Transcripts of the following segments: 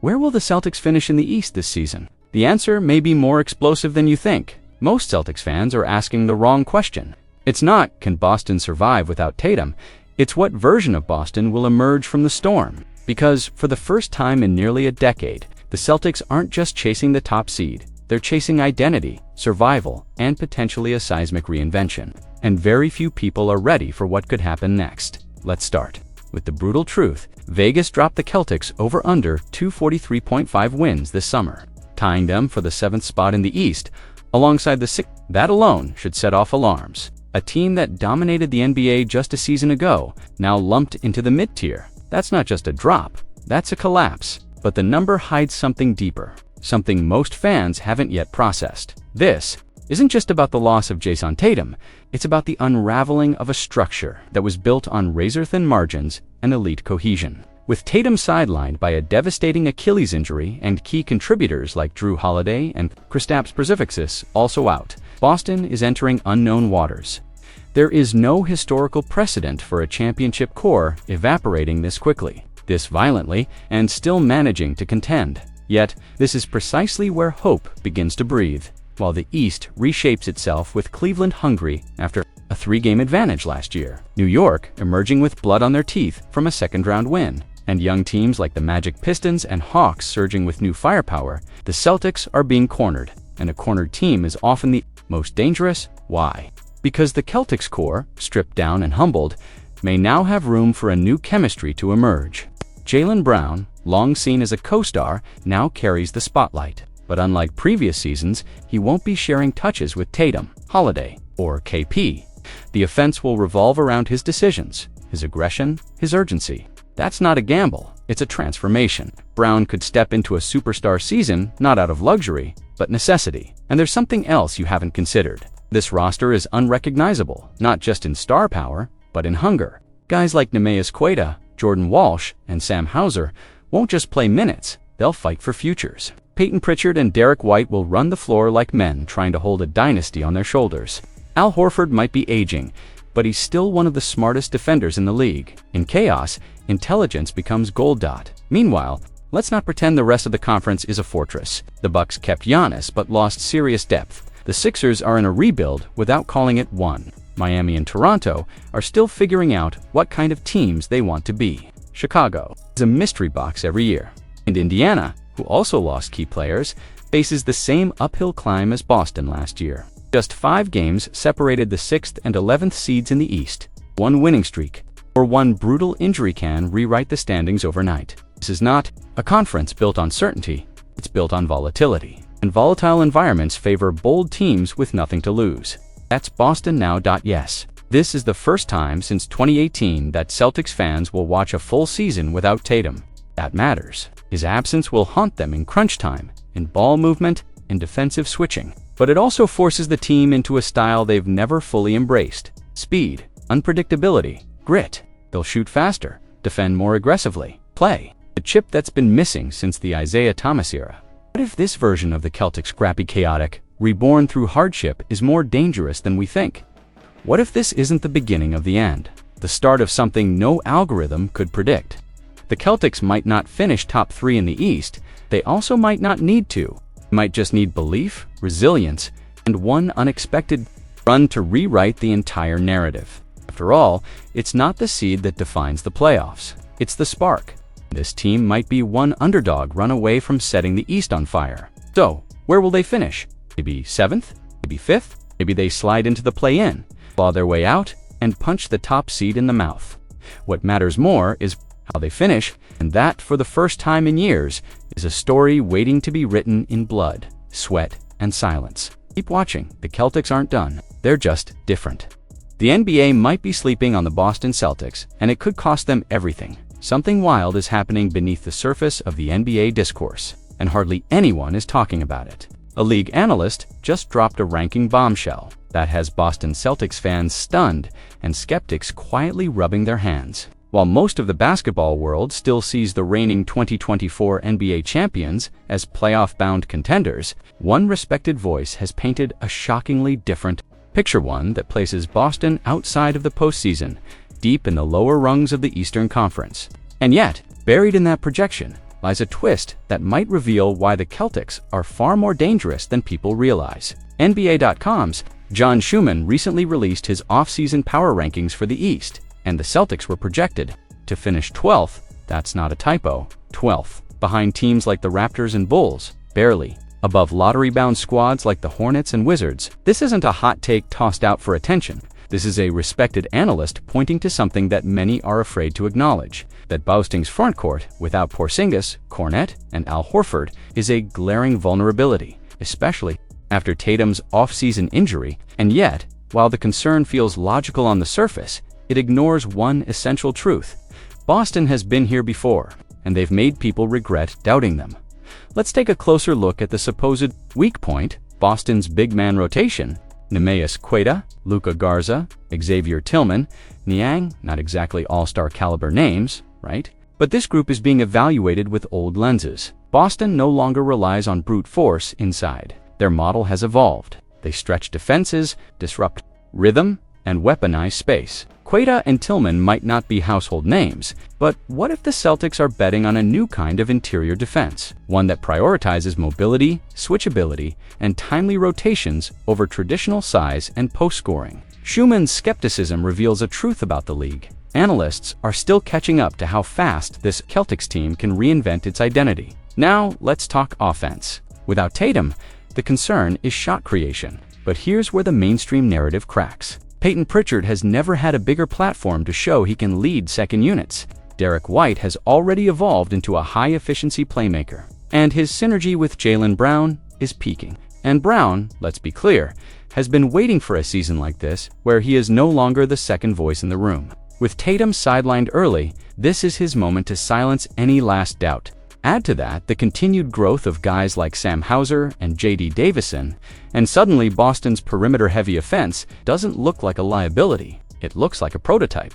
Where will the Celtics finish in the East this season? The answer may be more explosive than you think. Most Celtics fans are asking the wrong question. It's not, can Boston survive without Tatum? It's what version of Boston will emerge from the storm. Because, for the first time in nearly a decade, the Celtics aren't just chasing the top seed. They're chasing identity, survival, and potentially a seismic reinvention. And very few people are ready for what could happen next. Let's start with the brutal truth. Vegas dropped the Celtics over under 243.5 wins this summer, tying them for the 7th spot in the East, alongside the 6th. That alone should set off alarms. A team that dominated the NBA just a season ago, now lumped into the mid-tier. That's not just a drop, that's a collapse. But the number hides something deeper, something most fans haven't yet processed. This isn't just about the loss of Jaylen Tatum, it's about the unraveling of a structure that was built on razor-thin margins and elite cohesion. With Tatum sidelined by a devastating Achilles injury and key contributors like Drew Holiday and Kristaps Porzingis also out, Boston is entering unknown waters. There is no historical precedent for a championship core evaporating this quickly, this violently, and still managing to contend. Yet, this is precisely where hope begins to breathe, while the East reshapes itself with Cleveland hungry after a 3-game advantage last year, New York emerging with blood on their teeth from a second-round win, and young teams like the Magic Pistons and Hawks surging with new firepower. The Celtics are being cornered, and a cornered team is often the most dangerous. Why? Because the Celtics core, stripped down and humbled, may now have room for a new chemistry to emerge. Jaylen Brown, long seen as a co-star, now carries the spotlight. But unlike previous seasons, he won't be sharing touches with Tatum, Holiday, or KP. The offense will revolve around his decisions, his aggression, his urgency. That's not a gamble, it's a transformation. Brown could step into a superstar season not out of luxury, but necessity. And there's something else you haven't considered. This roster is unrecognizable, not just in star power, but in hunger. Guys like Neemias Queta, Jordan Walsh, and Sam Hauser won't just play minutes, they'll fight for futures. Peyton Pritchard and Derek White will run the floor like men trying to hold a dynasty on their shoulders. Al Horford might be aging, but he's still one of the smartest defenders in the league. In chaos, intelligence becomes gold. Meanwhile, let's not pretend the rest of the conference is a fortress. The Bucks kept Giannis but lost serious depth. The Sixers are in a rebuild without calling it one. Miami and Toronto are still figuring out what kind of teams they want to be. Chicago is a mystery box every year. And Indiana, who also lost key players, faces the same uphill climb as Boston last year. Just 5 games separated the 6th and 11th seeds in the East. One winning streak or one brutal injury can rewrite the standings overnight. This is not a conference built on certainty, it's built on volatility. And volatile environments favor bold teams with nothing to lose. That's Boston now. Yes, this is the first time since 2018 that Celtics fans will watch a full season without Tatum. That matters. His absence will haunt them in crunch time, in ball movement, in defensive switching. But it also forces the team into a style they've never fully embraced. Speed, unpredictability, grit. They'll shoot faster, defend more aggressively, play. The chip that's been missing since the Isaiah Thomas era. What if this version of the Celtics, scrappy, chaotic, reborn through hardship, is more dangerous than we think? What if this isn't the beginning of the end, the start of something no algorithm could predict? The Celtics might not finish top 3 in the East, they also might not need to. They might just need belief, resilience, and one unexpected run to rewrite the entire narrative. After all, it's not the seed that defines the playoffs, it's the spark. This team might be one underdog run away from setting the East on fire. So, where will they finish? Maybe 7th? Maybe 5th? Maybe they slide into the play-in, claw their way out, and punch the top seed in the mouth. What matters more is how they finish, and that, for the first time in years, is a story waiting to be written in blood, sweat, and silence. Keep watching. The Celtics aren't done. They're just different. The NBA might be sleeping on the Boston Celtics, and it could cost them everything. Something wild is happening beneath the surface of the NBA discourse, and hardly anyone is talking about it. A league analyst just dropped a ranking bombshell that has Boston Celtics fans stunned and skeptics quietly rubbing their hands. While most of the basketball world still sees the reigning 2024 NBA champions as playoff-bound contenders, one respected voice has painted a shockingly different picture, one that places Boston outside of the postseason, deep in the lower rungs of the Eastern Conference. And yet, buried in that projection, lies a twist that might reveal why the Celtics are far more dangerous than people realize. NBA.com's John Schumann recently released his off-season power rankings for the East, and the Celtics were projected to finish 12th, that's not a typo, 12th, behind teams like the Raptors and Bulls, barely, above lottery-bound squads like the Hornets and Wizards. This isn't a hot take tossed out for attention. This is a respected analyst pointing to something that many are afraid to acknowledge, that Boston's frontcourt, without Porzingis, Cornet, and Al Horford, is a glaring vulnerability, especially after Tatum's off-season injury, and yet, while the concern feels logical on the surface, it ignores one essential truth. Boston has been here before, and they've made people regret doubting them. Let's take a closer look at the supposed weak point, Boston's big man rotation. Neemias Queta, Luka Garza, Xavier Tillman, Niang, not exactly all-star caliber names, right? But this group is being evaluated with old lenses. Boston no longer relies on brute force inside. Their model has evolved. They stretch defenses, disrupt rhythm, and weaponize space. Queta and Tillman might not be household names, but what if the Celtics are betting on a new kind of interior defense? One that prioritizes mobility, switchability, and timely rotations over traditional size and post-scoring. Schumann's skepticism reveals a truth about the league. Analysts are still catching up to how fast this Celtics team can reinvent its identity. Now, let's talk offense. Without Tatum, the concern is shot creation. But here's where the mainstream narrative cracks. Peyton Pritchard has never had a bigger platform to show he can lead second units. Derek White has already evolved into a high-efficiency playmaker. And his synergy with Jaylen Brown is peaking. And Brown, let's be clear, has been waiting for a season like this where he is no longer the second voice in the room. With Tatum sidelined early, this is his moment to silence any last doubt. Add to that the continued growth of guys like Sam Hauser and J.D. Davison, and suddenly Boston's perimeter-heavy offense doesn't look like a liability, it looks like a prototype.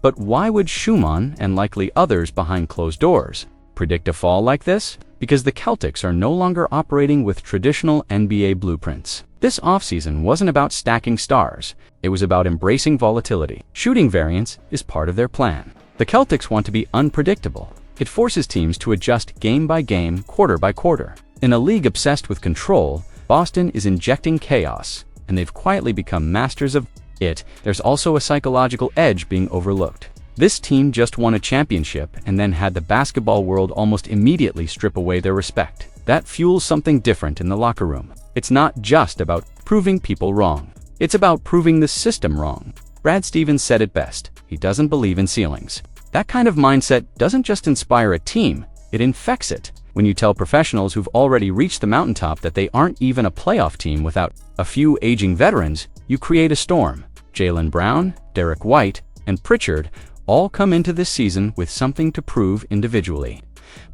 But why would Schumann and likely others behind closed doors predict a fall like this? Because the Celtics are no longer operating with traditional NBA blueprints. This offseason wasn't about stacking stars, it was about embracing volatility. Shooting variance is part of their plan. The Celtics want to be unpredictable. It forces teams to adjust game by game, quarter by quarter. In a league obsessed with control, Boston is injecting chaos, and they've quietly become masters of it. There's also a psychological edge being overlooked. This team just won a championship and then had the basketball world almost immediately strip away their respect. That fuels something different in the locker room. It's not just about proving people wrong. It's about proving the system wrong. Brad Stevens said it best. He doesn't believe in ceilings. That kind of mindset doesn't just inspire a team, it infects it. When you tell professionals who've already reached the mountaintop that they aren't even a playoff team without a few aging veterans, you create a storm. Jaylen Brown, Derek White, and Pritchard all come into this season with something to prove individually.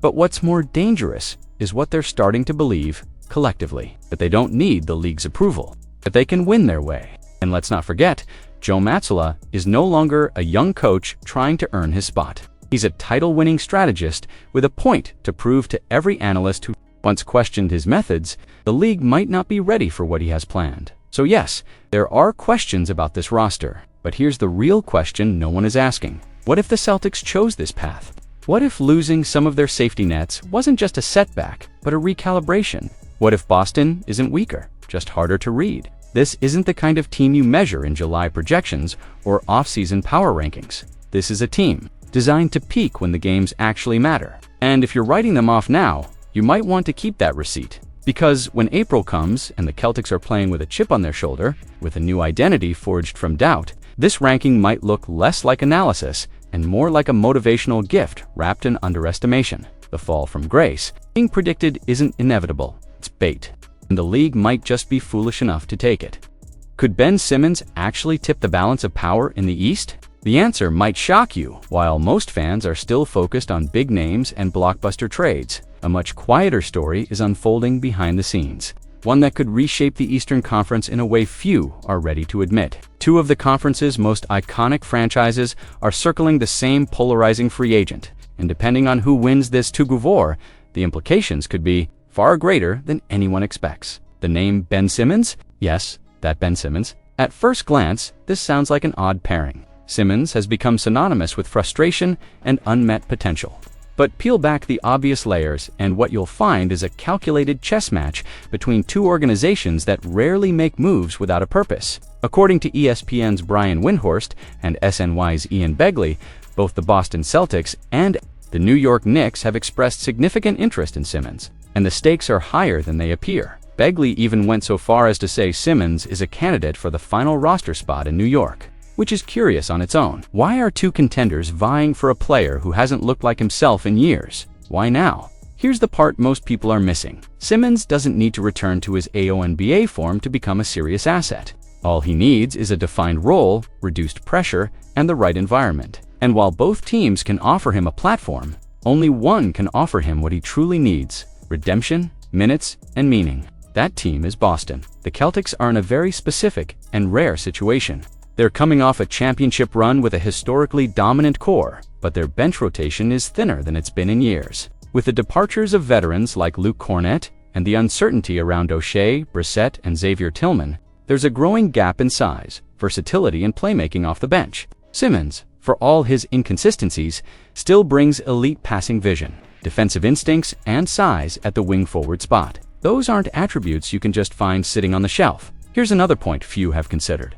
But what's more dangerous is what they're starting to believe collectively, that they don't need the league's approval, that they can win their way. And let's not forget, Joe Mazzulla is no longer a young coach trying to earn his spot. He's a title-winning strategist with a point to prove to every analyst who once questioned his methods. The league might not be ready for what he has planned. So yes, there are questions about this roster, but here's the real question no one is asking. What if the Celtics chose this path? What if losing some of their safety nets wasn't just a setback, but a recalibration? What if Boston isn't weaker, just harder to read? This isn't the kind of team you measure in July projections or off-season power rankings. This is a team designed to peak when the games actually matter. And if you're writing them off now, you might want to keep that receipt. Because when April comes and the Celtics are playing with a chip on their shoulder, with a new identity forged from doubt, this ranking might look less like analysis and more like a motivational gift wrapped in underestimation. The fall from grace being predicted isn't inevitable, it's bait. And the league might just be foolish enough to take it. Could Ben Simmons actually tip the balance of power in the East? The answer might shock you. While most fans are still focused on big names and blockbuster trades, a much quieter story is unfolding behind the scenes. One that could reshape the Eastern Conference in a way few are ready to admit. Two of the conference's most iconic franchises are circling the same polarizing free agent, and depending on who wins this tug-of-war, the implications could be far greater than anyone expects. The name Ben Simmons? Yes, that Ben Simmons. At first glance, this sounds like an odd pairing. Simmons has become synonymous with frustration and unmet potential. But peel back the obvious layers, and what you'll find is a calculated chess match between two organizations that rarely make moves without a purpose. According to ESPN's Brian Windhorst and SNY's Ian Begley, both the Boston Celtics and the New York Knicks have expressed significant interest in Simmons, and the stakes are higher than they appear. Begley even went so far as to say Simmons is a candidate for the final roster spot in New York, which is curious on its own. Why are two contenders vying for a player who hasn't looked like himself in years? Why now? Here's the part most people are missing. Simmons doesn't need to return to his AONBA form to become a serious asset. All he needs is a defined role, reduced pressure, and the right environment. And while both teams can offer him a platform, only one can offer him what he truly needs: redemption, minutes, and meaning. That team is Boston. The Celtics are in a very specific and rare situation. They're coming off a championship run with a historically dominant core, but their bench rotation is thinner than it's been in years. With the departures of veterans like Luke Kornet and the uncertainty around O'Shea, Brissett, and Xavier Tillman, there's a growing gap in size, versatility, and playmaking off the bench. Simmons, for all his inconsistencies, still brings elite passing vision, defensive instincts, and size at the wing forward spot. Those aren't attributes you can just find sitting on the shelf. Here's another point few have considered.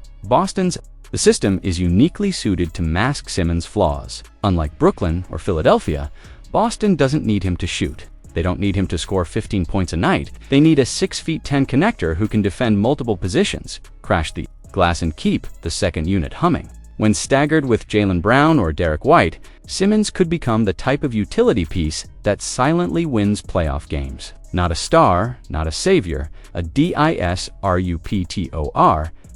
The system is uniquely suited to mask Simmons' flaws. Unlike Brooklyn or Philadelphia, Boston doesn't need him to shoot. They don't need him to score 15 points a night. They need a 6'10" connector who can defend multiple positions, crash the glass, and keep the second unit humming. When staggered with Jaylen Brown or Derek White, Simmons could become the type of utility piece that silently wins playoff games. Not a star, not a savior, a disruptor.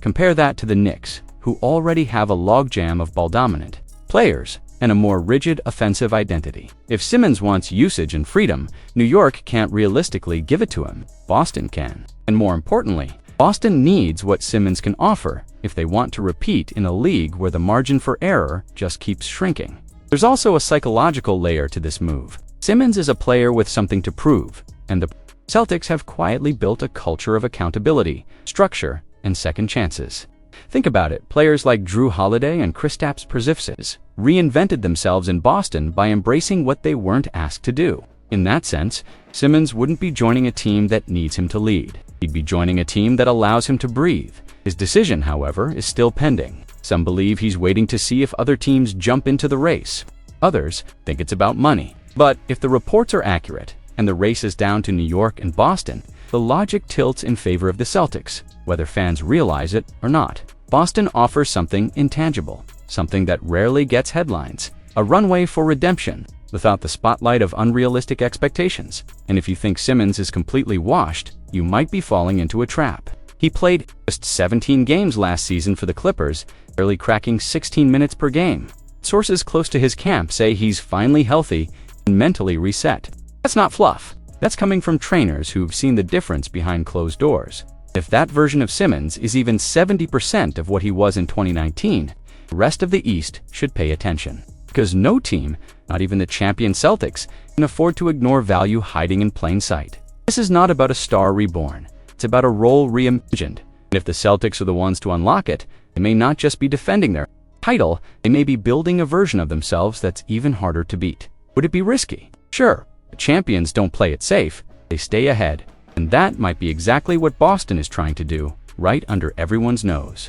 Compare that to the Knicks, who already have a logjam of ball-dominant players and a more rigid offensive identity. If Simmons wants usage and freedom, New York can't realistically give it to him. Boston can. And more importantly, Boston needs what Simmons can offer if they want to repeat in a league where the margin for error just keeps shrinking. There's also a psychological layer to this move. Simmons is a player with something to prove, and the Celtics have quietly built a culture of accountability, structure, and second chances. Think about it. Players like Drew Holiday and Kristaps Porzingis reinvented themselves in Boston by embracing what they weren't asked to do. In that sense, Simmons wouldn't be joining a team that needs him to lead. He'd be joining a team that allows him to breathe. His decision, however, is still pending. Some believe he's waiting to see if other teams jump into the race. Others think it's about money. But if the reports are accurate, and the race is down to New York and Boston, the logic tilts in favor of the Celtics, whether fans realize it or not. Boston offers something intangible, something that rarely gets headlines, a runway for redemption without the spotlight of unrealistic expectations. And if you think Simmons is completely washed, you might be falling into a trap. He played just 17 games last season for the Clippers, barely cracking 16 minutes per game. Sources close to his camp say he's finally healthy and mentally reset. That's not fluff. That's coming from trainers who've seen the difference behind closed doors. If that version of Simmons is even 70% of what he was in 2019, the rest of the East should pay attention. Because no team, not even the champion Celtics, can afford to ignore value hiding in plain sight. This is not about a star reborn. It's about a role reimagined. And if the Celtics are the ones to unlock it, they may not just be defending their title, they may be building a version of themselves that's even harder to beat. Would it be risky? Sure. The champions don't play it safe. They stay ahead. And that might be exactly what Boston is trying to do, right under everyone's nose.